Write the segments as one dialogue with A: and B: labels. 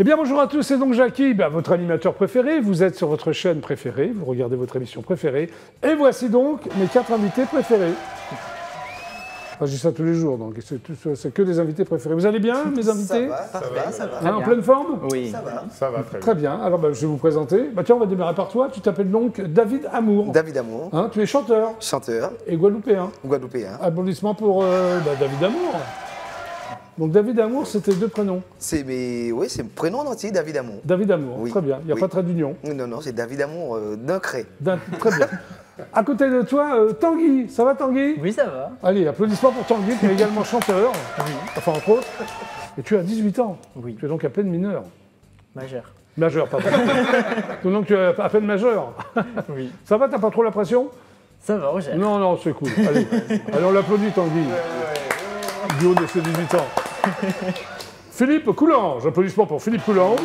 A: Eh bien bonjour à tous, c'est donc Jackie, votre animateur préféré, vous êtes sur votre chaîne préférée, vous regardez votre émission préférée, et voici donc mes 4 invités préférés. Enfin, je dis ça tous les jours, donc c'est que des invités préférés. Vous allez bien, mes invités?
B: Ça va.
A: En pleine forme?
B: Oui.
C: Ça va
A: Très bien. Alors je vais vous présenter. Tiens, on va démarrer par toi, tu t'appelles donc David Amour.
B: David Amour.
A: Hein, tu es chanteur.
B: Chanteur.
A: Et guadeloupéen.
B: Guadeloupéen.
A: Applaudissements pour David Amour. Donc David Amour, c'est tes 2 prénoms.
B: C'est mon prénom entier, David Amour.
A: David Amour,
B: Oui.
A: très bien. Il n'y a pas de trait d'union.
B: Non, c'est David Amour d'un cray.
A: Très bien. À côté de toi, Tanguy. Ça va, Tanguy?
D: Oui, ça va.
A: Allez, applaudissements pour Tanguy, qui est également chanteur.
D: Oui.
A: Enfin, entre autres. Et tu as 18 ans.
D: Oui.
A: Tu es donc à peine mineur.
D: Majeur.
A: Majeur, pardon. Donc tu es à peine majeur.
D: Oui.
A: Ça va, t'as pas trop la pression?
D: Ça va, Roger.
A: Non, c'est cool. Allez, on l'applaudit, Tanguy. Du haut de ses 18 ans. Philippe Coulange. Applaudissements pour Philippe Coulange.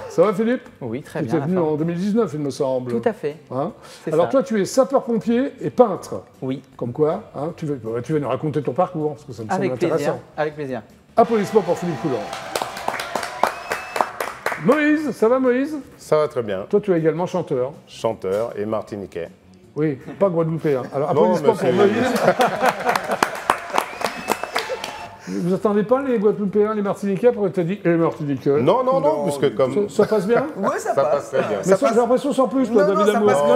A: Ça va, Philippe?
D: Oui, très
A: Tu
D: bien.
A: es venu en 2019, il me semble.
D: Tout à fait.
A: Hein?
D: C'est
A: Alors
D: ça.
A: toi, tu es sapeur-pompier et peintre.
D: Oui.
A: Comme quoi, hein, tu vas nous raconter ton parcours, parce que ça me semble
D: Avec plaisir.
A: intéressant.
D: Avec plaisir.
A: Applaudissements pour Philippe Coulange. Moïse, ça va Moïse?
C: Ça va très bien.
A: Toi, tu es également chanteur.
C: Chanteur et martiniquais.
A: Oui, pas guadeloupéen. Alors,
C: Non,
A: applaudissements
C: mais
A: pour Moïse. Vous attendez pas les Guadeloupéens, les Martiniquais, pour que tu as dit les Martiniquais?
C: Non, parce que comme
A: Ça passe bien?
B: Ouais, ça
C: ça
B: passe.
C: passe très bien.
A: Mais ça, j'ai l'impression sans plus, toi,
B: Non,
A: David
B: ça
A: Amour.
B: passe
A: Non,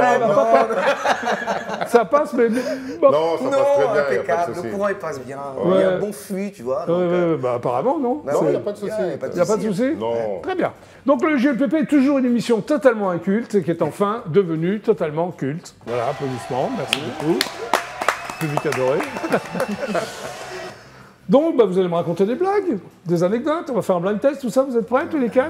A: ça passe, mais... Bon.
C: Non, ça passe très bien, il n'y a pas de
B: Impeccable.
C: souci.
B: Le courant, il passe bien.
A: Ouais.
B: Il y a un bon flux, tu vois. donc,
A: Apparemment, non.
B: bah
C: Non,
B: oui,
C: il n'y a pas de souci.
B: y a pas de
A: Il n'y a pas de
B: souci.
A: souci?
C: Non.
A: Très bien. Donc le JLPP est toujours une émission totalement inculte, qui est enfin devenue totalement culte. Voilà, applaudissements, merci beaucoup. Public adoré. Donc, vous allez me raconter des blagues, des anecdotes, on va faire un blind test, tout ça, vous êtes prêts tous les 4?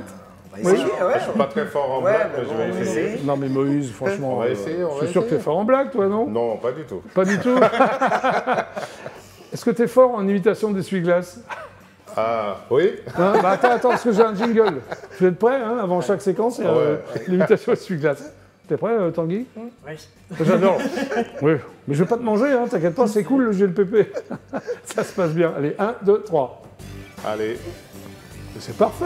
B: On va essayer,
C: Je ne suis pas très fort en
B: Ouais,
C: blague,
B: mais
C: mais je
B: bon,
C: vais essayer.
A: Non mais Moïse, franchement,
C: On va essayer, on
A: je
C: va
A: suis sûr que tu es
C: essayer.
A: fort en blague, toi, non?
C: Non, pas du tout.
A: Pas du tout. Est-ce que tu es fort en imitation d'essuie-glace?
C: Ah, oui?
A: Hein, attends, parce que j'ai un jingle. Vous êtes prêts, hein, avant chaque séquence, il y a l'imitation d'essuie-glace. T'es prêt, Tanguy?
D: Oui.
A: J'adore. Oui, mais je vais pas te manger, hein, t'inquiète pas, c'est cool le GLPP. Ça se passe bien. Allez, 1, 2, 3.
C: Allez.
A: C'est parfait.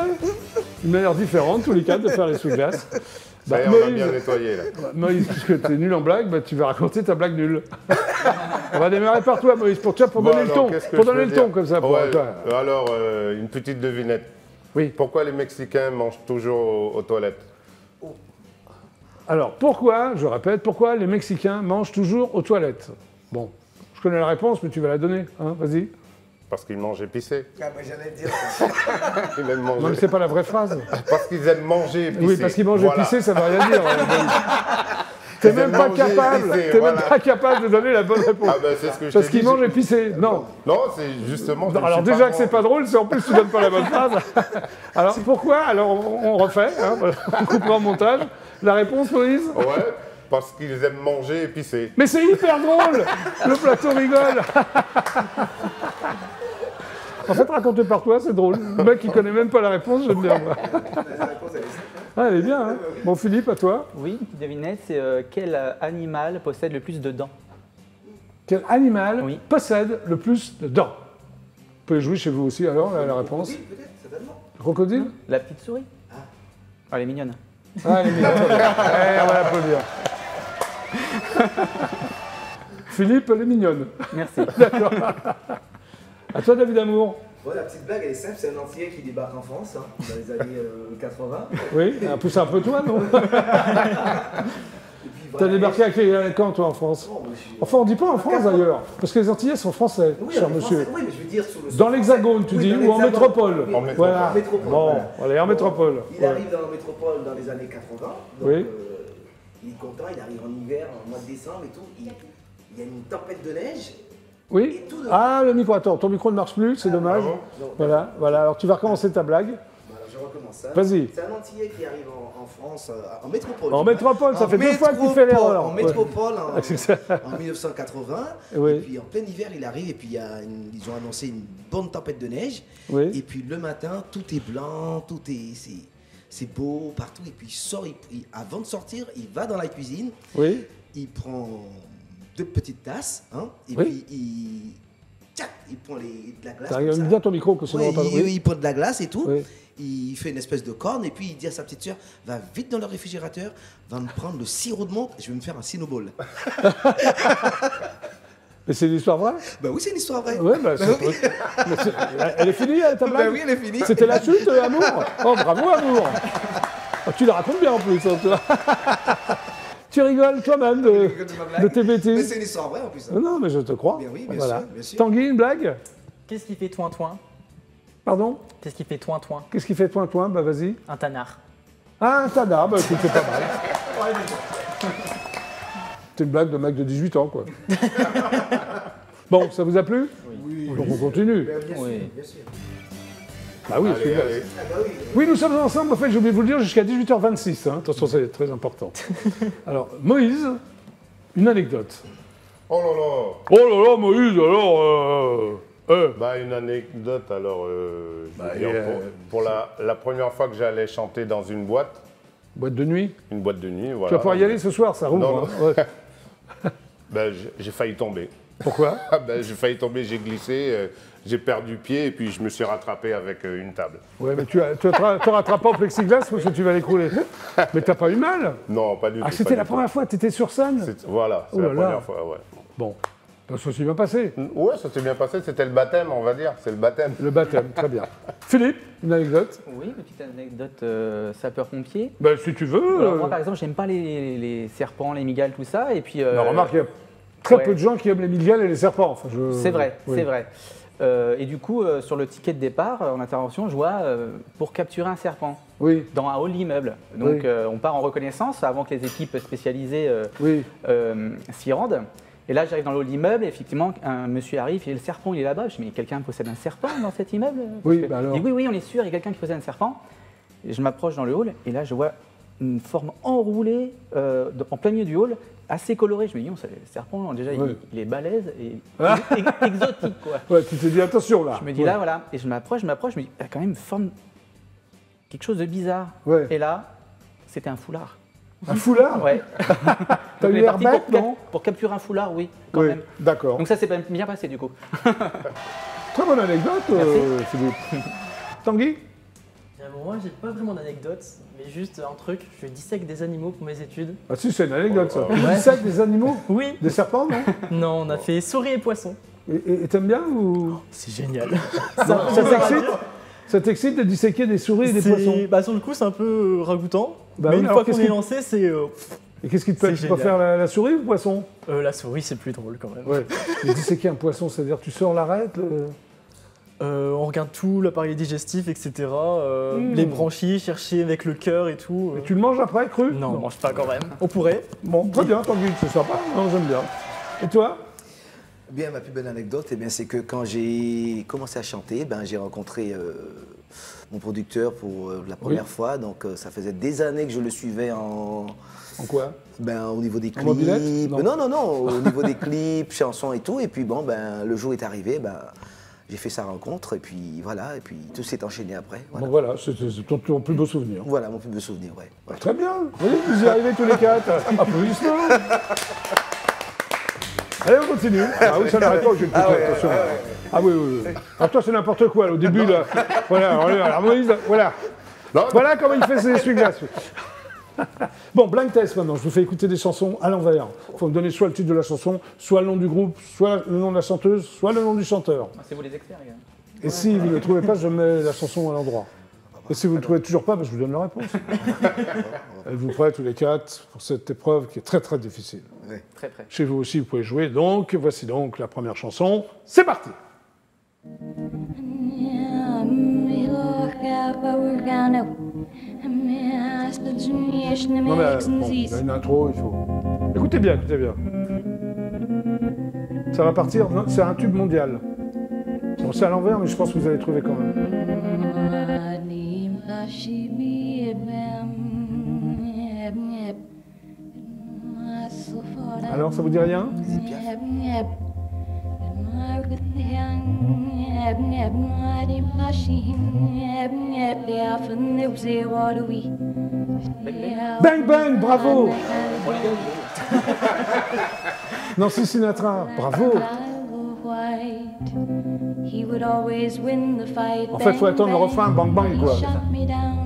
A: Une manière différente, tous les 4, de faire l'essuie-glace.
C: Ça y est, on a bien nettoyé, là.
A: Moïse, puisque tu es nul en blague, tu vas raconter ta blague nulle. On va démarrer par toi, Moïse, pour
C: Bon,
A: donner le
C: alors,
A: ton.
C: qu'est-ce que
A: Pour
C: je
A: donner
C: peux
A: le ton,
C: dire?
A: comme ça.
C: Ouais,
A: toi.
C: alors, une petite devinette.
A: Oui.
C: Pourquoi les Mexicains mangent toujours aux toilettes?
A: Alors, pourquoi, je répète, pourquoi les Mexicains mangent toujours aux toilettes? Bon, je connais la réponse, mais tu vas la donner. Hein, vas-y.
C: Parce qu'ils mangent épicé.
B: Ah, moi, j'allais te dire.
C: Ils aiment manger.
A: Non, mais c'est pas la vraie phrase.
C: Parce qu'ils aiment manger épicé.
A: Oui, parce qu'ils mangent
C: Voilà.
A: épicé, ça veut rien dire. T'es même pas
C: manger
A: capable.
C: épicé,
A: T'es même
C: voilà.
A: pas capable de donner la bonne réponse.
C: Ah ben c'est ce que je
A: Parce
C: t'ai
A: qu'ils
C: dit.
A: mangent épicé. Non.
C: Non, c'est justement... je
A: Alors
C: suis
A: déjà
C: pas
A: que c'est
C: bon.
A: pas drôle, c'est en plus tu donnes pas la bonne phrase. Alors pourquoi? Alors on refait, hein, on coupera en montage. La réponse, Moïse?
C: Ouais, parce qu'ils aiment manger épicé.
A: Mais c'est hyper drôle. Le plateau rigole. En fait, raconté par toi, c'est drôle. Le mec qui connaît même pas la réponse, j'aime bien. Moi. Ah, elle est bien. Hein. Bon, Philippe, à toi.
D: Oui, petite devinette, c'est quel animal possède le plus de dents?
A: Quel animal
D: Oui.
A: possède le plus de dents? Vous pouvez jouer chez vous aussi, alors, la réponse.
B: Peut-être, certainement.
A: Crocodile?
D: La petite souris. Ah, elle est mignonne.
A: Ah, elle est mignonne. On va l'applaudir. Philippe, elle est mignonne.
D: Merci.
A: D'accord. À toi, David Amour.
E: Bon, la petite blague, elle est simple, c'est un Antillais qui débarque en France, hein, dans les années 80.
A: Oui, c'est un peu toi, non?
E: Et puis,
A: T'as
E: voilà,
A: débarqué quand, toi, en France?
E: Bon, moi, je suis-
A: Enfin, on dit pas en France, d'ailleurs, parce que les Antillais sont français,
E: Oui,
A: cher
E: en
A: monsieur.
E: français, oui, mais je veux dire sur le
A: Dans l'Hexagone, tu
E: Oui,
A: dis,
E: dans
A: ou en
E: l'Hexagone.
A: métropole?
E: Oui,
C: En métropole.
A: Voilà.
E: En métropole,
A: Bon,
E: voilà.
A: allez, en métropole.
E: Il
A: Ouais.
E: arrive dans la métropole dans les années 80, donc
A: Oui.
E: Il est content, il arrive en hiver, en mois de décembre et tout. Il y a une tempête de neige.
A: Oui?
E: Et tout de-
A: Ah, le micro, attends, ton micro ne marche plus, c'est dommage.
C: bravo.
E: Donc,
A: Voilà, voilà, alors tu vas recommencer ta blague.
E: voilà, je recommence ça.
A: Vas-y.
E: C'est un Antillais qui arrive en France, en métropole.
A: En
E: tu vois.
A: métropole, ça
E: En
A: fait 2 fois qu'il fait
E: métropole,
A: l'erreur.
E: En métropole,
A: Ah, c'est ça.
E: en 1980.
A: Oui.
E: Et puis en plein hiver, il arrive et puis ils ont annoncé une bonne tempête de neige.
A: Oui.
E: Et puis le matin, tout est blanc, c'est beau partout. Et puis il sort, avant de sortir, il va dans la cuisine,
A: Oui.
E: il prend 2 petites tasses, hein, et
A: Oui.
E: puis tchac, il prend de la glace.
A: Ça
E: comme
A: regarde
E: ça.
A: bien ton micro, que sinon
E: Ouais,
A: on va pas
E: il prend de la glace et tout.
A: Oui.
E: Il fait une espèce de corne et puis il dit à sa petite sœur, va vite dans le réfrigérateur, va me prendre le sirop de menthe et je vais me faire un cinnoball.
A: Mais c'est une histoire vraie?
E: Bah oui, c'est une histoire vraie.
A: Ouais, bah,
E: oui.
A: elle est finie, ta blague?
E: Bah oui, elle est finie.
A: C'était la chute, Amour? Oh, bravo, Amour! Oh, tu la racontes bien en plus, hein, toi. Tu rigoles toi-même de tes
E: Mais
A: bêtises.
E: c'est une histoire vraie en plus.
A: Non, non, mais je te crois.
E: Bien oui, bien
A: Voilà.
E: sûr, bien sûr.
A: Tanguy, une blague?
D: Qu'est-ce qui fait toin-toin?
A: Pardon?
D: Qu'est-ce qui fait toin-toin?
A: Qu'est-ce qui fait toin-toin? Bah, vas-y.
D: Un tanard.
A: Ah, un tada, bah écoute, c'est pas mal. C'est une blague de mec de 18 ans, quoi. Bon, ça vous a plu? Oui. Donc on continue.
D: Oui.
A: Bah oui,
C: Allez,
A: celui-là.
C: allez.
A: Oui, nous sommes ensemble, en fait, j'ai oublié de vous le dire, jusqu'à 18h26. Hein. Attention, c'est très important. Alors, Moïse, une anecdote.
C: Oh là là.
A: Oh là là, Moïse, alors...
C: Bah, une anecdote, alors, je veux dire,
A: yeah.
C: pour la première fois que j'allais chanter dans une boîte
A: Boîte de nuit.
C: de nuit, voilà.
A: Tu vas pouvoir y aller ce soir, ça roule.
C: Non,
A: Hein. Ouais.
C: Ben, j'ai failli tomber.
A: Pourquoi?
C: Ah ben, j'ai failli tomber, j'ai glissé, j'ai perdu pied et puis je me suis rattrapé avec une table.
A: Ouais, mais tu te rattrapes pas au plexiglas parce que tu vas l'écrouler. Mais t'as pas eu mal?
C: Non, pas du tout.
A: Ah, c'était la première fois, t'étais sur scène?
C: Voilà, c'est
A: Oh
C: la
A: là là.
C: première fois, ouais.
A: Bon, ça s'est bien passé.
C: Ouais, ça s'est bien passé, c'était le baptême, on va dire, c'est le baptême.
A: Le baptême, très bien. Philippe, une anecdote?
D: Oui, petite anecdote sapeur-pompier.
A: Ben, si tu veux.
D: Alors, moi, par exemple, j'aime pas les serpents, les migales, tout ça. Et puis,
A: Non, remarque, il y a très
D: ouais.
A: peu de gens qui aiment les migales et les serpents. Enfin,
D: c'est vrai,
A: oui.
D: c'est vrai. Et du coup, sur le ticket de départ, en intervention, je vois pour capturer un serpent
A: Oui,
D: dans un hall d'immeuble. Donc,
A: Oui.
D: on part en reconnaissance avant que les équipes spécialisées
A: oui.
D: s'y rendent. Et là, j'arrive dans le hall d'immeuble et effectivement, un monsieur arrive et le serpent, il est là-bas. Je dis, mais quelqu'un possède un serpent dans cet immeuble?
A: Oui,
D: Parce que-
A: bah alors.
D: Il dit, oui, on est sûr, il y a quelqu'un qui possède un serpent. Et je m'approche dans le hall et là, je vois une forme enroulée en plein milieu du hall, assez colorée. Je me dis, non, c'est le serpent, déjà,
A: Oui.
D: il est balèze et
A: Ah.
D: exotique, quoi.
A: Ouais, tu t'es dit attention là.
D: Je me dis là, voilà, et je m'approche, je me dis, il y a quand même une forme, quelque chose de bizarre.
A: Ouais.
D: Et là, c'était un foulard.
A: Un foulard?
D: Ouais.
A: T'as
D: Donc, on
A: eu
D: est
A: l'air
D: parti
A: bête,
D: pour,
A: non?
D: pour capturer un foulard, oui, quand
A: Oui,
D: même.
A: d'accord.
D: Donc ça s'est bien passé du coup.
A: Très bonne anecdote, Philippe. Tanguy?
F: Bon, moi, j'ai pas vraiment d'anecdote, mais juste un truc, je dissèque des animaux pour mes études.
A: Ah si, c'est une anecdote ça.
C: Oh,
A: Tu dissèques des animaux?
F: Oui.
A: Des serpents, non?
F: Non, on a fait souris et poissons.
A: Et t'aimes bien ou...
F: C'est génial.
A: Ça t'excite? Ça t'excite de disséquer des souris et des poissons?
F: Bah, sur le coup, c'est un peu ragoûtant.
A: Bah
F: mais
A: oui,
F: une
A: alors
F: fois qu'on
A: qu'est-ce
F: est
A: qui-
F: lancé, c'est
A: Et qu'est-ce qui te plaît?
F: C'est
A: Tu préfères la souris ou le poisson?
F: la souris, c'est plus drôle quand même.
A: Ouais. Mais disséquer un poisson, c'est-à-dire tu sors l'arête
F: On regarde tout, l'appareil digestif, etc.
A: Mmh.
F: Les branchies, chercher avec le cœur et tout.
A: et tu le manges après, cru?
F: Non, on mange pas quand même. On pourrait.
A: Bon, très bien, Tanguy, c'est sympa. Non, j'aime bien. Et toi?
E: Bien, ma plus belle anecdote, eh bien, c'est que quand j'ai commencé à chanter, ben, j'ai rencontré mon producteur pour la première fois. Donc, ça faisait des années que je le suivais
A: En quoi?
E: au niveau des
A: En
E: clips.
A: mobilette? Non.
E: Non, au niveau des clips, chansons et tout. Et puis, bon, le jour est arrivé, j'ai fait sa rencontre. Et puis, voilà. Et puis, tout s'est enchaîné après. Voilà,
A: Bon, voilà, c'est ton plus beau souvenir.
E: Voilà mon plus beau souvenir, ouais. Ouais.
A: Très bien. Vous voyez, vous y arrivez tous les quatre. Applaudissements. Allez, on continue. Ah oui, ça n'arrête pas, j'ai attention. Ah oui, oui, oui. Alors toi, c'est n'importe quoi, là, au début, là. Voilà, alors Moïse, voilà.
C: Non,
A: Voilà comment il fait ses essuie-glaces. Bon, blind test maintenant, je vous fais écouter des chansons à l'envers. Il faut me donner soit le titre de la chanson, soit le nom du groupe, soit le nom de la chanteuse, soit le nom du chanteur.
D: C'est vous les experts, les gars.
A: Et si vous ne le trouvez pas, je mets la chanson à l'endroit. Et si vous ne le trouvez toujours pas, je vous donne la réponse. Êtes-vous prêts tous les quatre pour cette épreuve qui est très très difficile?
D: Très près.
A: Chez vous aussi, vous pouvez jouer. Donc, voici donc la première chanson. C'est parti! Non mais bon, il y a une intro, il faut... Écoutez bien, écoutez bien. Ça va partir, non, c'est un tube mondial. Bon, c'est à l'envers, mais je pense que vous allez trouver quand même. Alors, ça vous dit rien? Bang Bang, bravo! Nancy Sinatra, bravo! En fait, il faut attendre le refrain, bang bang, quoi.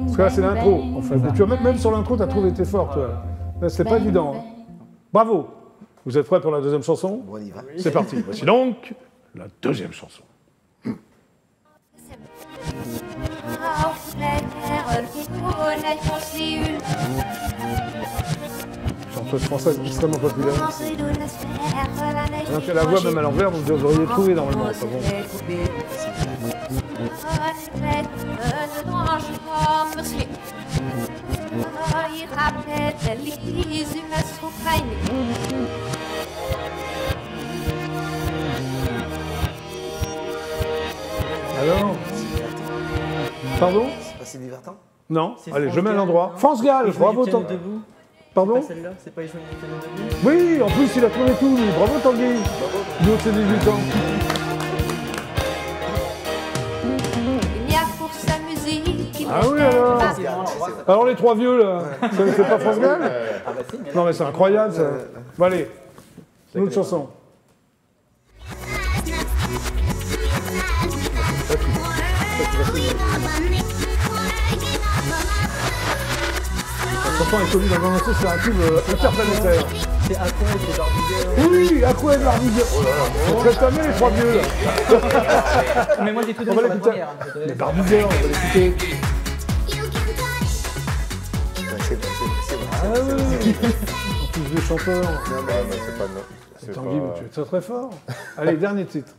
A: Parce que là, c'est l'intro. En fait. Tu vois, même sur l'intro, tu as trouvé tes fort, toi. Là, c'était pas évident. Hein. Bravo. Vous êtes prêts pour la deuxième chanson?
E: Bon, on y va.
A: C'est parti. Voici donc la deuxième chanson. Chanteuse française extrêmement populaire. Donc, la voix même à l'envers, vous devriez trouver normalement. Pas bon. Alors? Pardon?
E: C'est pas si divertant?
A: Non.
F: C'est
A: Allez,
F: France
A: je mets à
F: Gall.
A: l'endroit. France Gall,
F: Et je
A: bravo
F: me dis,
A: Tanguy.
F: debout.
A: Pardon?
F: Pas celle-là, c'est pas les jeux du piano debout.
A: Oui, en plus il a trouvé tout, lui. Bravo Tanguy. L'autre c'est 18 ans. Ah oui alors.
F: C'est vraiment l'endroit, ça.
A: Alors les trois vieux là, c'est pas France Gall?
D: Ah bah si, mais
A: Non mais c'est incroyable ça. Bon allez, une autre chanson. La chanson est connue dans le monde entier, c'est un tube interplanétaire.
F: C'est Aqua, c'est Barbie.
A: Oui, Aqua et Barbie. C'est très bien les trois vieux là.
D: mais moi j'ai tout
A: On
D: donné
A: va
D: sur la
A: l'écouter.
D: première. hein, je te laisse.
A: Barbie Girl, on va l'écouter.
E: Ouais, c'est vrai.
A: Ah oui, tous vieux chanteurs.
E: Non, mais
C: C'est pas non. C'est
A: Tanguy,
C: pas-
A: tu es très très fort. Allez, dernier titre.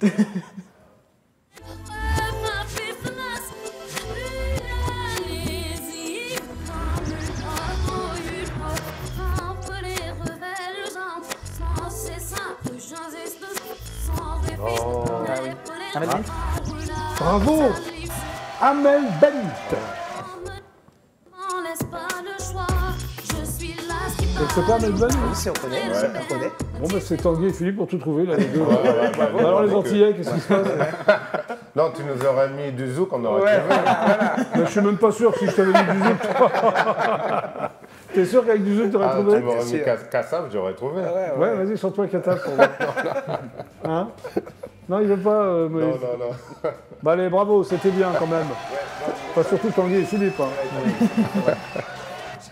D: Ah, vas-y.
A: Bravo, Amel Bent. C'est pas Amel Bent?
E: oui, si on connaît, on connaît.
A: Bon, bah, c'est Tanguy et Philippe pour tout trouver, là, les deux. Alors, les Antillais, qu'est-ce qui se passe?
C: Non, tu nous aurais mis du zouk, on aurait trouvé.
A: Mais je suis même pas sûr si je t'avais mis du zouk. T'es sûr qu'avec du zouk, t'aurais
C: Ah,
A: trouvé?
C: tu m'aurais mis Kassav, j'aurais trouvé.
A: Ouais, vas-y, chante-toi Kata pour voir. Hein? Non, il veut pas, Moïse.
C: Non.
A: Bah allez, bravo, c'était bien quand même. Pas surtout Tanguy et Philippe. Hein.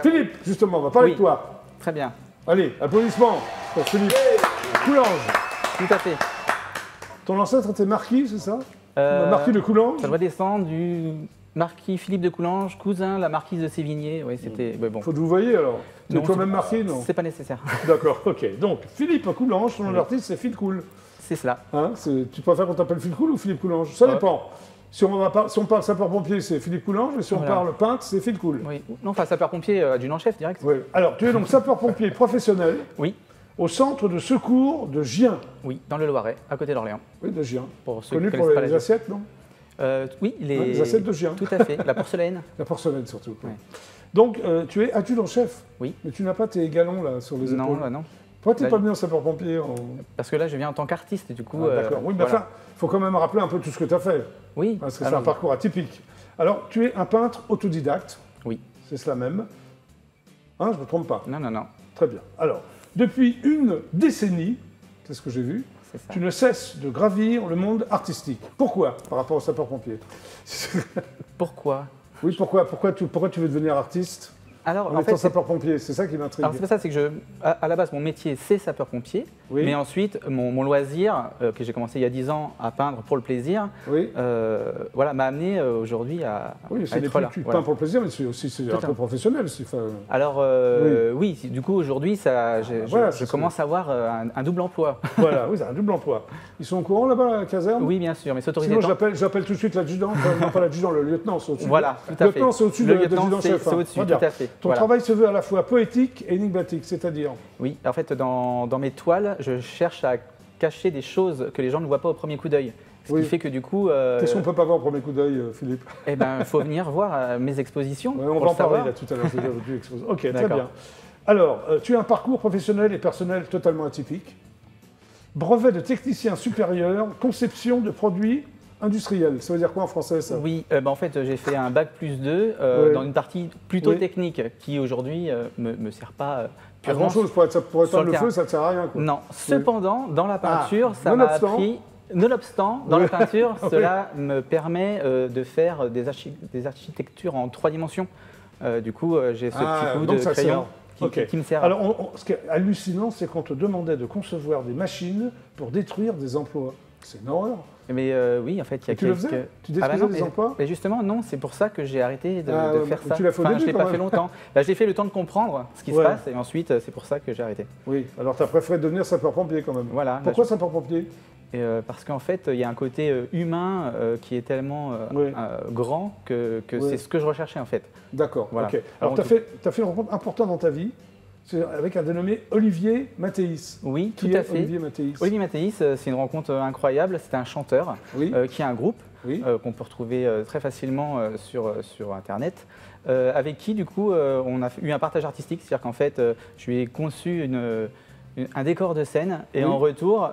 A: Philippe, justement, on va parler
D: Oui.
A: de toi.
D: Très bien,
A: Allez, applaudissements pour Philippe Coulanges.
D: tout à fait.
A: Ton ancêtre était marquis, c'est ça? Marquis de
D: Ça
A: Coulanges?
D: doit descendre du marquis Philippe de Coulanges, cousin de la marquise de Sévigné. Oui, c'était. Ouais, bon.
A: Faut que vous voyez alors. Tu es
D: Non,
A: toi-même
D: c'est-
A: marquis, non?
D: C'est pas nécessaire.
A: D'accord, ok. Donc, Philippe Coulanges, son nom d'artiste, c'est Phil Cool.
D: C'est cela.
A: Hein, tu préfères qu'on t'appelle Phil Cool ou Philippe Coulanges? Ça dépend. Si on parle sapeur-pompier, c'est Philippe Coulanges, et si on
D: Voilà.
A: parle peintre, c'est Phil Cool.
D: Oui. Non, enfin, sapeur-pompier, adjudant-chef direct.
A: Oui. Alors, tu es donc sapeur-pompier professionnel
D: Oui,
A: au centre de secours de Gien.
D: oui, dans le Loiret, à côté d'Orléans.
A: Oui, de Gien.
D: Pour ceux
A: Connu
D: qui
A: pour
D: connaissent pas
A: les
D: la
A: assiettes, non?
D: Oui, les...
A: Hein, les assiettes de Gien.
D: Tout à fait, la porcelaine.
A: La porcelaine surtout.
D: Ouais.
A: Donc, tu es adjudant-chef.
D: Oui.
A: Mais tu n'as pas tes galons là sur les épaules.
D: Non, bah non.
A: Pourquoi tu n'es
D: Bah,
A: pas venu en sapeur-pompier
D: Parce que là, je viens en tant qu'artiste, du coup.
A: D'accord. Oui, mais
D: voilà.
A: enfin, il faut quand même rappeler un peu tout ce que tu as fait.
D: Oui,
A: Parce que c'est
D: alors,
A: un parcours atypique. Alors, tu es un peintre autodidacte.
D: Oui.
A: C'est cela même. Hein, je ne me trompe pas.
D: Non, non, non,
A: Très bien. Alors, depuis une décennie, c'est ce que j'ai vu,
D: c'est ça.
A: tu ne cesses de gravir le monde artistique. Pourquoi par rapport au sapeur-pompier?
D: Pourquoi
A: Oui, pourquoi tu veux devenir artiste
D: Alors,
A: en
D: en
A: étant
D: fait,
A: sapeur-pompier? C'est ça qui m'intrigue.
D: alors c'est pas ça, c'est que à la base, mon métier, c'est sapeur-pompier.
A: Oui.
D: Mais ensuite, mon loisir, que j'ai commencé il y a 10 ans à peindre pour le plaisir,
A: Oui,
D: voilà, m'a amené aujourd'hui à
A: oui, ce n'est
D: être
A: plus
D: là.
A: que tu
D: Voilà.
A: peins pour le plaisir, mais c'est aussi un
D: Tout
A: peu
D: à fait.
A: professionnel. Enfin,
D: Alors, oui, du coup, aujourd'hui,
A: voilà, c'est
D: je
A: ce
D: commence à avoir un double emploi.
A: voilà, oui, c'est un double emploi. Ils sont au courant là-bas à la caserne?
D: Oui, bien sûr, mais c'est autorisé.
A: Sinon, j'appelle tout de suite l'adjudant, enfin, non pas l'adjudant, le lieutenant, c'est au-dessus.
D: Voilà, tout à fait.
A: Le lieutenant, c'est au-dessus de
D: Le lieutenant,
A: l'adjudant-chef.
D: c'est au-dessus,
A: Très bien.
D: tout à fait.
A: Ton
D: Voilà.
A: travail se veut à la fois poétique et énigmatique, c'est-à-dire?
D: Oui, en fait, dans mes toiles, je cherche à cacher des choses que les gens ne voient pas au premier coup d'œil. Ce
A: Oui.
D: qui fait que du coup,
A: Qu'est-ce qu'on ne peut pas voir au premier coup d'œil, Philippe?
D: eh ben, faut venir voir mes expositions.
A: Ouais,
D: pour
A: on va
D: le
A: en parler
D: savoir.
A: là tout à l'heure. je vais dire, tu exposes. Ok, très
D: D'accord.
A: bien. Alors, tu as un parcours professionnel et personnel totalement atypique. Brevet de technicien supérieur, conception de produits industriels. Ça veut dire quoi en français, ça?
D: Oui, en fait, j'ai fait un bac plus 2
A: Ouais.
D: dans une partie plutôt
A: Oui.
D: technique qui aujourd'hui me sert pas
A: Pas
D: purement.
A: grand-chose. Pour
D: sur
A: éteindre
D: le
A: le feu,
D: terrain.
A: ça ne sert à rien. Quoi.
D: Non, cependant, dans la peinture, ça m'a
A: nonobstant.
D: appris Nonobstant, dans la peinture, cela me permet de faire des architectures en 3 dimensions. Du coup, j'ai ce petit coup
A: donc
D: de
A: ça
D: crayon
A: sert.
D: qui me sert.
A: Alors, ce qui est hallucinant, c'est qu'on te demandait de concevoir des machines pour détruire des emplois. C'est une horreur.
D: Mais oui, en fait, il y a
A: Tu le faisais? Tu détruisais des emplois?
D: Mais justement, non, c'est pour ça que j'ai arrêté de faire ça.
A: Tu l'as fait au
D: Enfin,
A: début,
D: je l'ai
A: quand
D: pas
A: même.
D: fait longtemps. Là, j'ai fait le temps de comprendre ce qui se
A: Ouais.
D: passe, et ensuite, c'est pour ça que j'ai arrêté.
A: Oui, alors tu as préféré devenir sapeur-pompier quand même.
D: Voilà.
A: Pourquoi sapeur-pompier?
D: Parce qu'en fait, il y a un côté humain qui est tellement
A: Oui.
D: grand que
A: Oui.
D: c'est ce que je recherchais en fait.
A: D'accord,
D: Voilà.
A: ok. Alors tu as fait une rencontre importante dans ta vie, c'est avec un dénommé Olivier Mathéis.
D: Oui,
A: Qui
D: tout à
A: est
D: fait.
A: Olivier Mathéis?
D: Olivier Mathéis, c'est une rencontre incroyable. C'est un chanteur
A: Oui.
D: qui a un groupe
A: Oui.
D: qu'on peut retrouver très facilement sur Internet, avec qui, du coup, on a eu un partage artistique. C'est-à-dire qu'en fait, je lui ai conçu un décor de scène et
A: Oui.
D: en retour,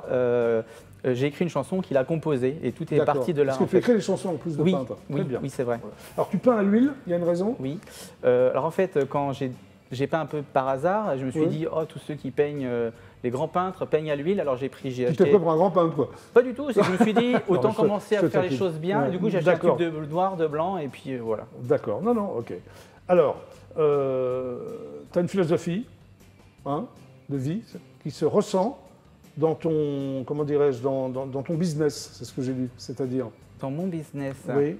D: j'ai écrit une chanson qu'il a composée et tout est
A: D'accord.
D: parti de là.
A: Est-ce que
D: en
A: tu
D: fait.
A: écris les chansons en plus de
D: Oui,
A: peindre? Très
D: oui,
A: bien.
D: oui, c'est vrai.
A: Alors tu peins à l'huile, il y a une raison?
D: Oui. Alors en fait, quand j'ai peint un peu par hasard, je me suis
A: Oui.
D: dit, oh, tous ceux qui peignent, les grands peintres peignent à l'huile. Alors j'ai
A: Tu t'es
D: acheté.
A: pris pour un grand peintre, quoi.
D: Pas du tout, c'est que je me suis dit, autant
A: je-
D: commencer
A: je
D: à faire les
A: taquine.
D: choses bien.
A: Ouais.
D: Et du coup, j'ai acheté un
A: D'accord.
D: tube de noir, de blanc, et puis voilà.
A: D'accord, non, ok. Alors, tu as une philosophie de vie qui se ressent dans ton, comment dirais-je, dans ton business, c'est ce que j'ai lu, c'est-à-dire.
D: Dans mon business.
A: Oui.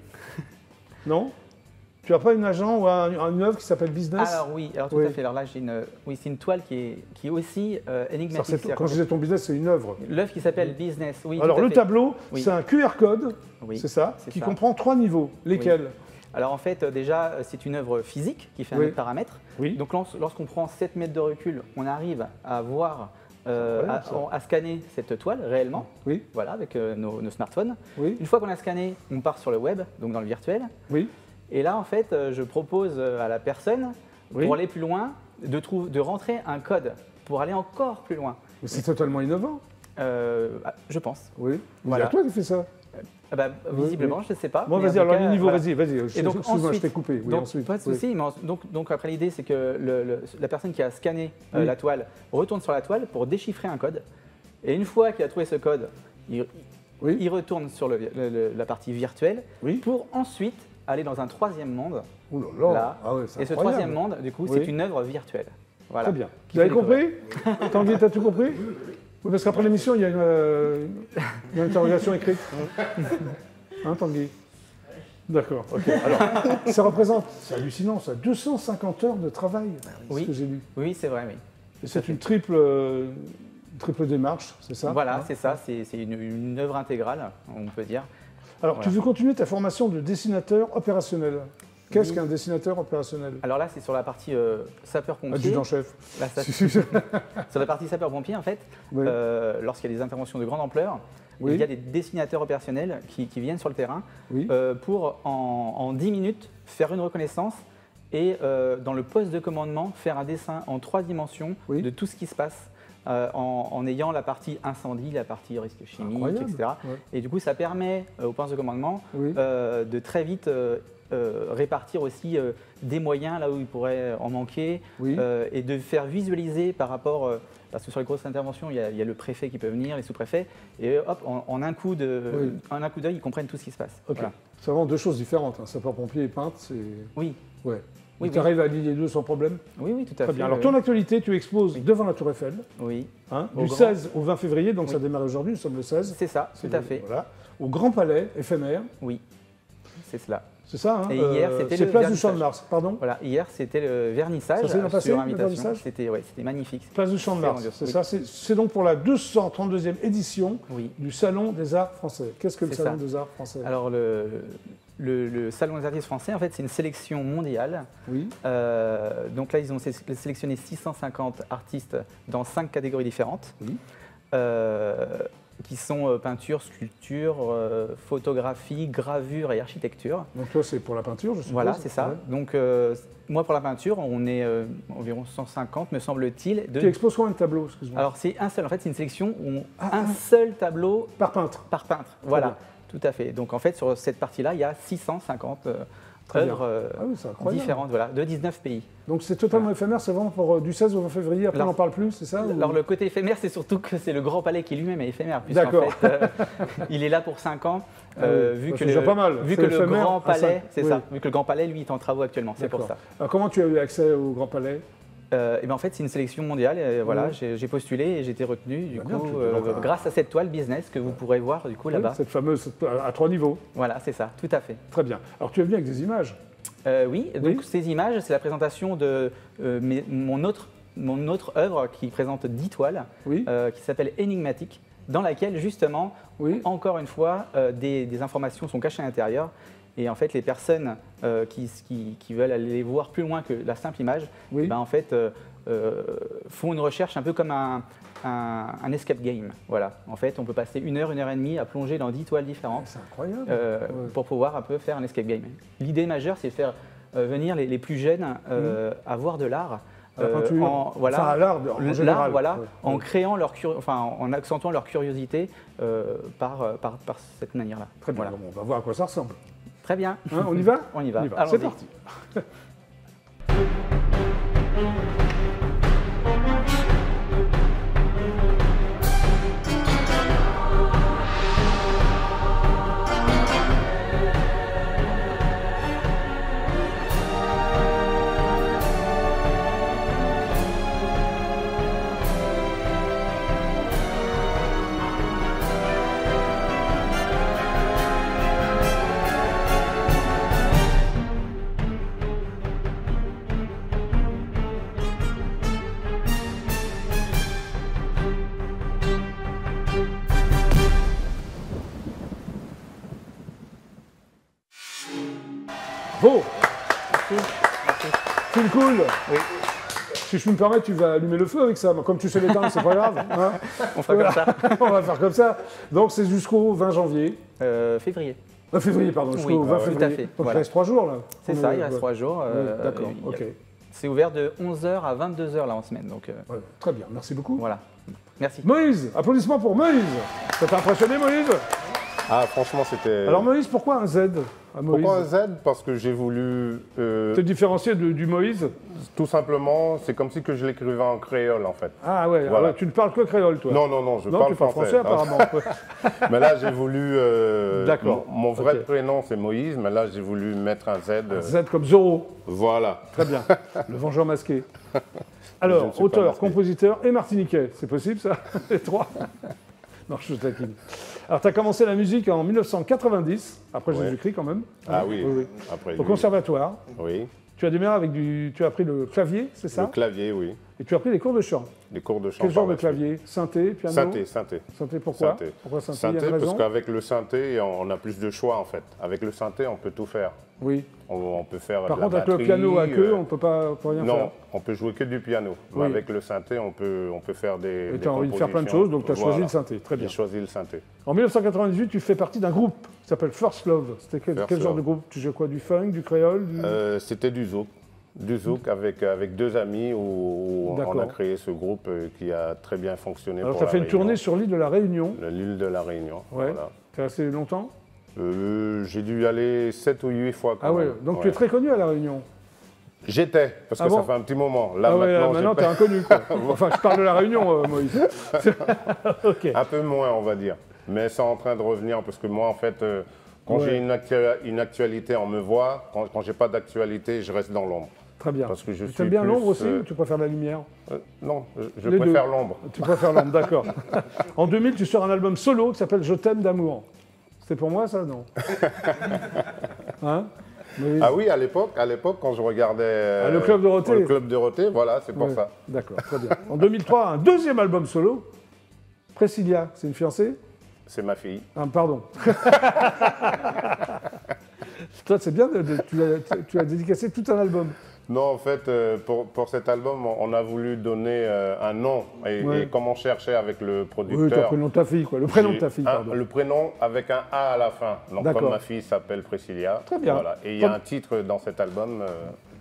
A: Non? Tu n'as pas une agent ou une œuvre qui s'appelle Business?
D: Alors oui, alors tout
A: Oui.
D: à fait. Alors là, oui, c'est une toile qui est aussi énigmatique.
A: Alors,
D: C'est-à-dire
A: quand je disais ton business, c'est une œuvre.
D: l'œuvre qui s'appelle Business, oui.
A: Alors
D: tout à
A: le
D: fait.
A: tableau,
D: Oui.
A: c'est un QR code,
D: Oui,
A: c'est ça,
D: c'est
A: qui
D: ça.
A: comprend 3 niveaux. Lesquels?
D: Alors en fait, déjà, c'est une œuvre physique qui fait un
A: Oui.
D: mètre par mètre.
A: Oui.
D: Donc lorsqu'on prend 7 mètres de recul, on arrive à voir,
A: incroyable, ça.
D: à scanner cette toile réellement,
A: Oui,
D: voilà, avec nos smartphones.
A: oui,
D: Une fois qu'on a scanné, on part sur le web, donc dans le virtuel.
A: oui.
D: Et là, en fait, je propose à la personne,
A: Oui.
D: pour aller plus loin, de rentrer un code pour aller encore plus loin.
A: Mais c'est totalement innovant.
D: Je pense.
A: Oui.
D: Voilà.
A: C'est toi qui fais ça.
D: Ah bah, visiblement, je ne sais pas.
A: Bon,
D: mais
A: vas-y,
D: en
A: alors
D: tout cas,
A: les niveaux,
D: voilà.
A: vas-y.
D: Et donc
A: Excuse-moi, je
D: ensuite,
A: t'ai coupé. Oui,
D: donc,
A: ensuite.
D: pas de
A: Oui.
D: souci, mais donc après l'idée c'est que la personne qui a scanné
A: Oui.
D: la toile retourne sur la toile pour déchiffrer un code. Et une fois qu'il a trouvé ce code, il retourne sur la partie virtuelle
A: Oui.
D: pour ensuite aller dans un troisième monde.
A: Ouh là là.
D: Là.
A: Ah ouais, c'est
D: Et ce
A: incroyable.
D: troisième monde, du coup,
A: Oui.
D: c'est une œuvre virtuelle. Voilà.
A: Très bien.
D: Qui
A: Vous avez
D: fait
A: compris Tanguy, t'as tout compris? Oui, parce qu'après l'émission, il y a une interrogation écrite. Hein, Tanguy? D'accord, ok. Alors, ça représente, c'est hallucinant, ça, 250 heures de travail,
D: Oui.
A: ce que j'ai lu.
D: Oui, c'est vrai, oui.
A: Et c'est une triple démarche, c'est ça?
D: Voilà,
A: Hein?
D: c'est ça, c'est une œuvre intégrale, on peut dire.
A: Alors,
D: Voilà.
A: tu veux continuer ta formation de dessinateur opérationnel. Qu'est-ce
D: Oui.
A: qu'un dessinateur opérationnel?
D: Alors là, c'est sur la partie sapeur-pompier.
A: Adjudant-chef.
D: Sur la partie sapeur-pompier, en fait,
A: Oui.
D: Lorsqu'il y a des interventions de grande ampleur,
A: Oui.
D: il y a des dessinateurs opérationnels qui viennent sur le terrain
A: Oui.
D: pour, en 10 minutes, faire une reconnaissance et, dans le poste de commandement, faire un dessin en 3 dimensions
A: Oui.
D: de tout ce qui se passe en ayant la partie incendie, la partie risque chimique,
A: Incroyable.
D: etc.
A: Ouais.
D: Et du coup, ça permet au poste de commandement
A: Oui.
D: de très vite répartir aussi des moyens là où il pourrait en manquer
A: Oui.
D: et de faire visualiser par rapport, parce que sur les grosses interventions, il y a le préfet qui peut venir, les sous-préfets, et hop, en un coup d'œil, ils comprennent tout ce qui se passe.
A: Ok.
D: Voilà.
A: C'est vraiment deux choses différentes. Hein. Sapeur-pompier et peintre, c'est.
D: Oui,
A: Ouais.
D: Oui,
A: tu arrives à lier les deux sans problème?
D: oui, oui, tout à
A: Très
D: fait.
A: bien. Alors, ton actualité, tu exposes devant la Tour Eiffel,
D: Oui,
A: hein,
D: Au
A: du
D: Grand-
A: 16 au 20 février, donc
D: Oui.
A: ça démarre aujourd'hui, nous sommes le 16.
D: c'est ça, tout à fait.
A: Voilà. Au Grand Palais éphémère,
D: Oui, c'est cela.
A: c'est ça, hein?
D: Et hier, c'était
A: c'est
D: le
A: place du
D: vernissage.
A: Champ de Mars, pardon?
D: Voilà, hier, c'était le vernissage
A: Ça s'est bien passé,
D: sur
A: le
D: invitation.
A: vernissage
D: C'était magnifique.
A: Place du Champ de
D: C'est
A: Mars,
D: grandiose,
A: c'est
D: oui.
A: ça? C'est donc pour la 232e édition
D: Oui.
A: du Salon des Arts Français. Qu'est-ce que le
D: C'est
A: Salon
D: ça.
A: des Arts Français?
D: Alors, le Salon des artistes français, en fait, c'est une sélection mondiale.
A: Oui,
D: Donc là, ils ont sélectionné 650 artistes dans 5 catégories différentes,
A: Oui.
D: qui sont peinture, sculpture, photographie, gravure et architecture.
A: donc toi c'est pour la peinture, je suppose?
D: Voilà, c'est ça.
A: Ouais.
D: Donc moi, pour la peinture, on est environ 150, me semble-t-il.
A: Tu exposes combien de tableaux, excuse-moi?
D: Alors c'est un seul, en fait, c'est une sélection où un seul tableau
A: Par peintre.
D: par peintre. Voilà,
A: bien.
D: tout à fait. Donc en fait, sur cette partie-là, il y a 650 œuvres
A: Ah oui, c'est incroyable.
D: différentes, voilà, de 19 pays.
A: Donc c'est totalement éphémère, c'est vraiment pour du 16 au 20 février, après on n'en parle plus, c'est ça ou-
D: Alors le côté éphémère, c'est surtout que c'est le Grand Palais qui lui-même est éphémère, puisqu'en
A: D'accord.
D: fait, il est là pour 5 ans,
A: Ah oui,
D: vu
A: bah,
D: que
A: c'est déjà pas mal.
D: vu
A: C'est
D: que le
A: éphémère
D: Grand
A: à cinq.
D: Palais, c'est
A: Oui.
D: ça, vu que le Grand Palais, lui, est en travaux actuellement, c'est pour
A: D'accord.
D: ça.
A: Alors comment tu as eu accès au Grand Palais?
D: Et ben en fait, c'est une sélection mondiale. Et voilà,
A: Oui.
D: j'ai postulé et j'ai été retenu du
A: Bah bien,
D: coup
A: tu-
D: grâce à cette toile business que vous pourrez voir du coup là-bas.
A: Cette fameuse à 3 niveaux.
D: Voilà, c'est ça, tout à fait.
A: Très bien. Alors tu es venu avec des images.
D: Oui, donc
A: Oui.
D: ces images, c'est la présentation de mon autre œuvre qui présente 10 toiles,
A: Oui.
D: qui s'appelle Enigmatique, dans laquelle justement,
A: Oui.
D: encore une fois, des informations sont cachées à l'intérieur. Et en fait, les personnes qui veulent aller voir plus loin que la simple image,
A: Oui.
D: ben, en fait, font une recherche un peu comme un escape game. Voilà. En fait, on peut passer 1 heure, 1 heure et demie à plonger dans 10 toiles différentes
A: C'est incroyable.
D: pour pouvoir un peu faire un escape game. L'idée majeure, c'est de faire venir les plus jeunes à voir de l'art.
A: La peinture.
D: Voilà,
A: Enfin, à l'art en général.
D: voilà,
A: Ouais.
D: en créant en accentuant leur curiosité par cette manière-là.
A: Très bien.
D: Voilà.
A: Bon, on va voir à quoi ça ressemble.
D: Très bien.
A: Hein, on y va?
D: On y va.
A: C'est
D: Allons-y.
A: parti. Bon, c'est cool.
D: Oui.
A: Si je puis me permettre, tu vas allumer le feu avec ça. Mais comme tu sais l'éteindre, c'est pas grave. Hein.
D: On fera comme ça.
A: On va faire comme ça. Donc c'est jusqu'au 20 janvier.
D: Février.
A: 20 février, pardon. Jusqu'au
D: Oui,
A: 20
D: tout
A: février.
D: à fait,
A: Donc
D: voilà.
A: il reste 3 jours là.
D: C'est ça, il reste 3 jours.
A: Oui, D'accord, ok.
D: C'est ouvert de 11h à 22h là en semaine. Donc
A: Ouais, très bien, merci beaucoup.
D: voilà. Merci.
A: Moïse, applaudissements pour Moïse. Ça t'a impressionné Moïse?
C: Ah, franchement, c'était...
A: Alors Moïse, pourquoi un Z à Moïse?
C: Pourquoi un Z? Parce que j'ai voulu...
A: Te différencier du Moïse?
C: tout simplement, c'est comme si que je l'écrivais en créole, en fait.
A: Ah ouais,
C: Voilà.
A: alors, tu ne parles que créole toi?
C: Non, non, non, je
A: Non,
C: parle
A: tu parles français
C: hein.
A: apparemment.
C: Mais là, j'ai voulu...
A: D'accord.
C: Mon vrai
A: Ok.
C: prénom, c'est Moïse, mais là, j'ai voulu mettre un Z.
A: Z comme Zorro.
C: Voilà.
A: Très bien. Le vengeur masqué.
C: Je ne
A: Alors,
C: suis pas
A: auteur,
C: masqué.
A: compositeur et martiniquais. C'est possible ça? Les trois? Non, je te taquine. Alors, tu as commencé la musique en 1990, après
C: Ouais.
A: Jésus-Christ quand même.
C: Ah oui,
A: Oui, oui.
C: après
A: Au
C: lui.
A: conservatoire.
C: Oui,
A: Tu as démarré avec du... Tu as appris le clavier, c'est ça?
C: le clavier, oui.
A: Et tu as pris les cours de chant.
C: Les cours de chant.
A: Quel genre
C: par
A: de
C: la suite.
A: clavier? Synthé, piano?
C: Synthé, synthé.
A: Synthé, pourquoi?
C: Synthé.
A: Pourquoi synthé? Il y a
C: Synthé,
A: une
C: parce
A: raison?
C: qu'avec le synthé, on a plus de choix, en fait. Avec le synthé, on peut tout faire.
A: Oui.
C: On peut faire
A: Par
C: de la
A: contre, avec le
C: batterie,
A: piano à queue, on ne peut rien
C: non,
A: faire.
C: on peut jouer que du piano. Mais
A: Oui.
C: avec le synthé, on peut faire des
A: Et tu as envie de faire plein de choses, donc tu as choisi le synthé. Très bien.
C: J'ai choisi le synthé.
A: En 1998, tu fais partie d'un groupe qui s'appelle First Love. C'était quel
C: First
A: genre
C: Love.
A: de groupe? Tu jouais quoi? Du funk, du créole
C: C'était du zouk. Du zouk avec deux amis où on
A: D'accord.
C: a créé ce groupe qui a très bien fonctionné.
A: Alors,
C: pour
A: tu as
C: la
A: fait une
C: Réunion.
A: tournée sur l'île de la Réunion.
C: L'île de la Réunion.
A: Ouais.
C: Voilà.
A: Tu es resté longtemps?
C: J'ai dû y aller 7 ou 8 fois. Quand
A: Ah ouais,
C: même.
A: donc tu
C: Ouais.
A: es très connu à la Réunion.
C: J'étais, parce
A: Ah
C: que
A: bon
C: ça fait un petit moment. Là,
A: Ah ouais,
C: maintenant,
A: maintenant tu es inconnu. Quoi. Enfin, je parle de la Réunion, Moïse. Ok.
C: un peu moins, on va dire. Mais c'est en train de revenir, parce que moi, en fait, quand
A: Ouais.
C: j'ai une actualité, on me voit. Quand j'ai pas d'actualité, je reste dans l'ombre.
A: Très bien.
C: Parce que je
A: Tu
C: suis
A: aimes bien
C: plus,
A: l'ombre aussi ou tu préfères la lumière?
C: Non, je
A: Les
C: préfère
A: deux.
C: l'ombre.
A: Tu préfères l'ombre, d'accord. En 2000, tu sors un album solo qui s'appelle Je t'aime d'amour. C'était pour moi, ça? Non. Hein? Moïse?
C: Ah oui, à l'époque, quand je regardais
A: Le Club Dorothée.
C: le Club Dorothée, voilà, c'est pour
A: Ouais,
C: ça.
A: D'accord, très bien. En 2003, un deuxième album solo. Priscilla, c'est une fiancée?
C: C'est ma fille.
A: Ah, pardon. Toi, c'est bien, tu as dédicacé tout un album.
C: Non, en fait, pour cet album, on a voulu donner un nom. Et,
A: Ouais.
C: et comme on cherchait avec le
A: Oui, tu as
C: producteur...
A: pris le nom de ta fille, quoi. Le prénom de ta fille, pardon.
C: Le prénom avec un A à la fin. Donc,
A: D'accord.
C: comme ma fille s'appelle Priscilla.
A: Très bien.
C: Voilà. Et il y a
A: Comme-
C: un titre dans cet album.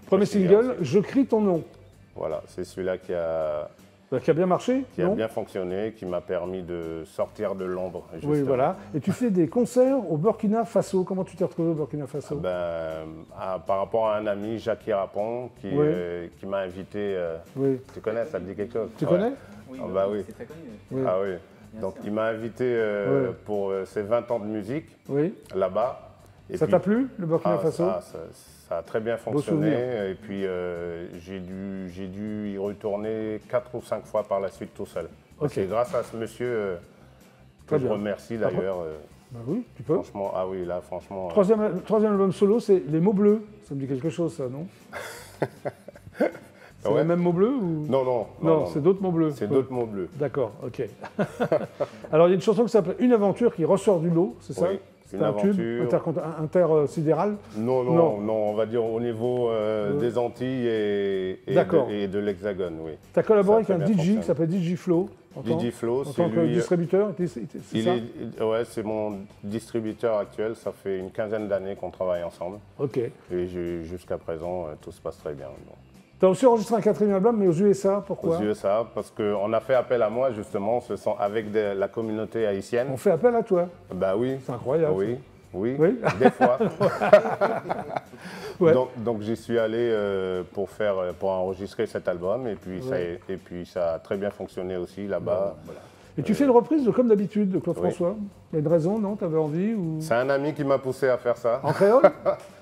A: Premier
C: Priscilla
A: single,
C: aussi.
A: Je crie ton nom.
C: Voilà, c'est celui-là qui a...
A: Qui a bien marché,
C: qui a
A: non?
C: bien fonctionné, qui m'a permis de sortir de l'ombre.
A: Oui, voilà. Et tu fais des concerts au Burkina Faso. Comment tu t'es retrouvé au Burkina Faso?
C: Par rapport à un ami, Jacques Rapon, qui m'a invité.
A: Oui.
C: Tu connais, ça te dit quelque chose?
A: Tu connais?
D: Oui,
C: bah oui.
D: c'est très connu.
A: Oui.
C: Ah oui.
D: Bien
C: Donc
D: sûr.
C: il m'a invité pour ses 20 ans de musique
A: Oui.
C: là-bas. Et
A: Ça
C: puis-
A: t'a plu, le Burkina Faso?
C: Ça a très bien
A: souvenir.
C: fonctionné. Et puis j'ai dû y retourner 4 ou 5 fois par la suite tout seul.
A: Ok.
C: C'est grâce à ce monsieur
A: Très
C: que je
A: bien.
C: remercie d'ailleurs.
A: Bah oui, tu peux.
C: Franchement, ah oui, là franchement.
A: Troisième album solo, c'est Les mots bleus. Ça me dit quelque chose, ça, non? C'est
C: Ouais.
A: les mêmes mots bleus ou...
C: Non,
A: c'est d'autres mots bleus.
C: C'est d'autres mots bleus.
A: D'accord, ok. Alors, il y a une chanson qui s'appelle Une aventure qui ressort du lot, c'est ça?
C: Oui,
A: C'est
C: une
A: un tube
C: aventure.
A: intersidéral.
C: Non, on va dire au niveau des Antilles
A: D'accord.
C: et de l'Hexagone, oui.
A: Tu as collaboré
C: Ça a
A: avec un
C: très bien
A: DJ qui
C: fonctionné.
A: s'appelle DJ Flow.
C: DJ Flow,
A: en
C: c'est
A: tant que
C: lui.
A: distributeur, c'est ça?
C: C'est mon distributeur actuel. Ça fait une quinzaine d'années qu'on travaille ensemble.
A: Ok.
C: Et jusqu'à présent, tout se passe très bien. Donc,
A: Tu as aussi enregistré un 4e album, mais aux USA, pourquoi?
C: aux USA, parce qu'on a fait appel à moi, justement, avec la communauté haïtienne.
A: On fait appel à toi.
C: Bah oui.
A: C'est incroyable.
C: Oui, oui,
A: Oui.
C: des fois.
A: Ouais.
C: Donc j'y suis allé pour enregistrer cet album et puis, ça a très bien fonctionné aussi là-bas.
A: Et tu fais une reprise de Comme d'habitude de Claude François. Il y a une raison, non? Tu avais envie ou...
C: C'est un ami qui m'a poussé à faire ça.
A: En créole?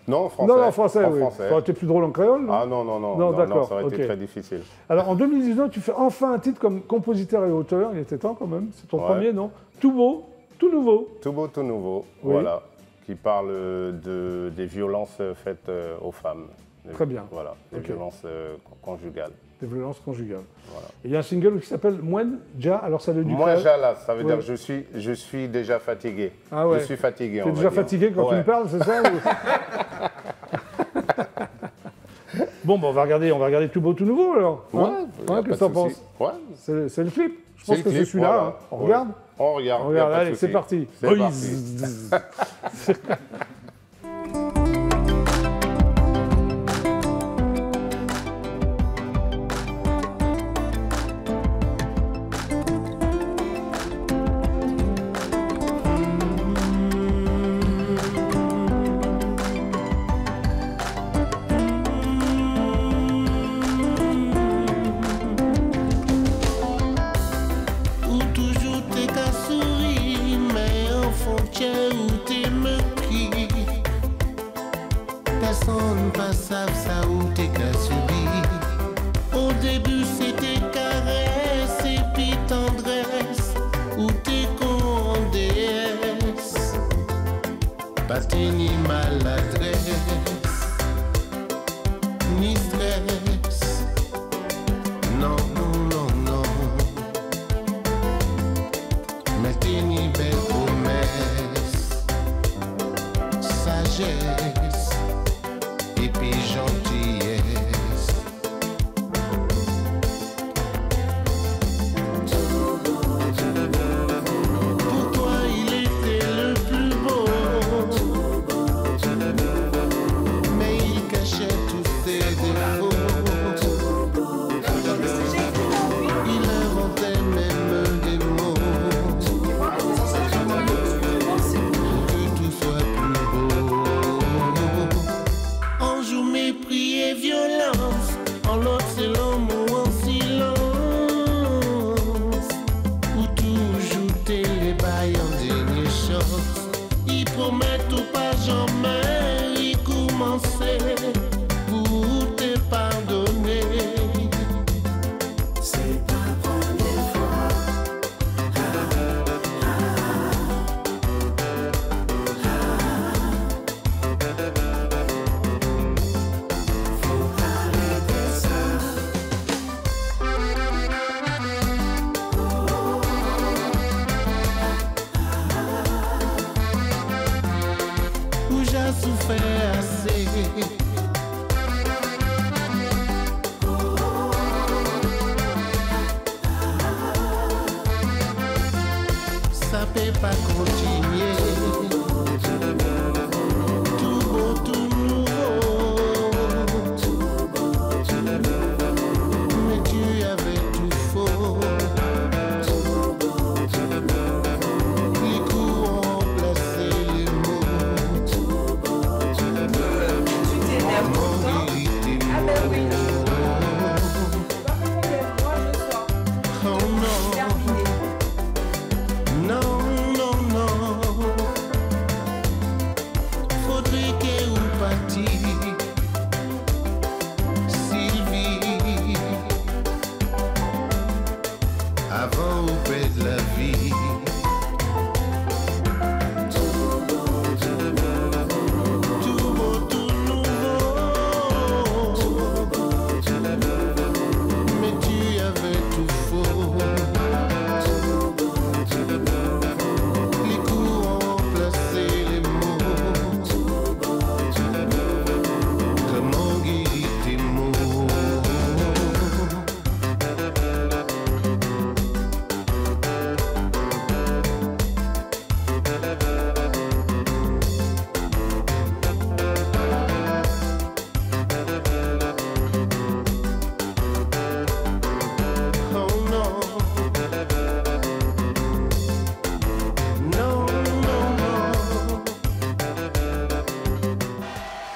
C: Non, en français.
A: Non, en français,
C: En
A: oui.
C: français.
A: Ça aurait été plus drôle en créole, non?
C: Ah non,
A: d'accord,
C: ça aurait
A: ok.
C: été très difficile.
A: Alors en 2019, tu fais enfin un titre comme compositeur et auteur. Il était temps quand même. C'est ton
C: Ouais.
A: premier, non? Tout beau, tout nouveau.
C: Tout beau, tout nouveau,
A: Oui.
C: voilà. Qui parle des violences faites aux femmes.
A: Très bien.
C: Voilà, des
A: Ok.
C: violences conjugales.
A: Des violences conjugales.
C: Voilà.
A: Et il y a un single qui s'appelle Moine Ja. Alors ça veut dire
C: Moi, Jala, ça veut
A: Ouais.
C: dire je suis déjà fatigué.
A: Ah ouais.
C: Je suis fatigué.
A: Tu
C: on
A: es
C: va
A: déjà
C: dire.
A: fatigué quand tu
C: Ouais.
A: me parles, c'est ça Bon, on va regarder Tout beau, tout nouveau alors.
C: Ouais,
A: Hein
C: y a pas
A: qu'est-ce
C: de
A: que t'en
C: souci.
A: penses?
C: Ouais.
A: C'est le clip. Je
C: C'est
A: pense
C: le
A: que c'est
C: clip,
A: celui-là.
C: voilà.
A: Hein. On
C: Ouais.
A: regarde.
C: On regarde.
A: On
C: y a
A: regarde,
C: pas de
A: allez, c'est
C: souci.
A: parti.
C: C'est
A: Oui.
C: parti.
G: Ou toujours t'es qu'à sourire, mais en frontière où t'es me crie. Personne pas savent ça où t'es qu'à subir. Au début c'était caresse et puis tendresse, où t'es con en déesse. Pas t'es ni maladresse, ni stress. Non, non, non. Mais t'es ni belle promesse, sagesse et puis gentillesse. Pour toi il était le plus beau, mais il cachait tous ses défauts. Il inventait même des mots pour que tout soit plus beau. En joue mépris et violence, en l'autre c'est l'amour en silence. Ou toujours t'es les bails en dernière chance. Il promet tout pas jamais, il commençait pour te pardonner. C'est pas la première fois. Faut arrêter ça. Où j'ai souffert assez. Ça peut pas continuer. Tout beau, tout nouveau. Mais tu avais tout faux.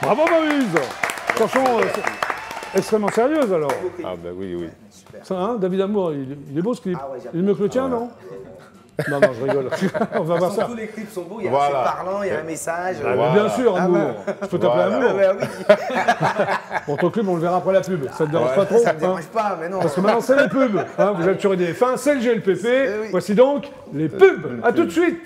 A: Bravo Maryse. Chanson extrêmement sérieuse alors.
C: Ah ben oui, oui.
A: Ça, hein, David Amour, il est beau ce clip.
E: Ah ouais, j'adore.
A: Il est mieux que le tien, non? Non, non, je rigole. On va voir ça.
E: Tous les clips sont beaux, il y a
C: Voilà.
E: un fait parlant, il y a un message.
A: Ah, mais
C: Voilà.
A: bien sûr, Amour. Je peux t'appeler
C: Voilà.
A: Amour.
E: Oui,
A: Bon, ton club, on le verra après la pub. Ça te dérange pas trop
E: ça me
A: hein
E: dérange pas, mais non.
A: Parce que maintenant, c'est les pubs. Hein, vous êtes sur IDF1, c'est le GLPP.
E: oui.
A: Voici donc les pubs. À tout de suite.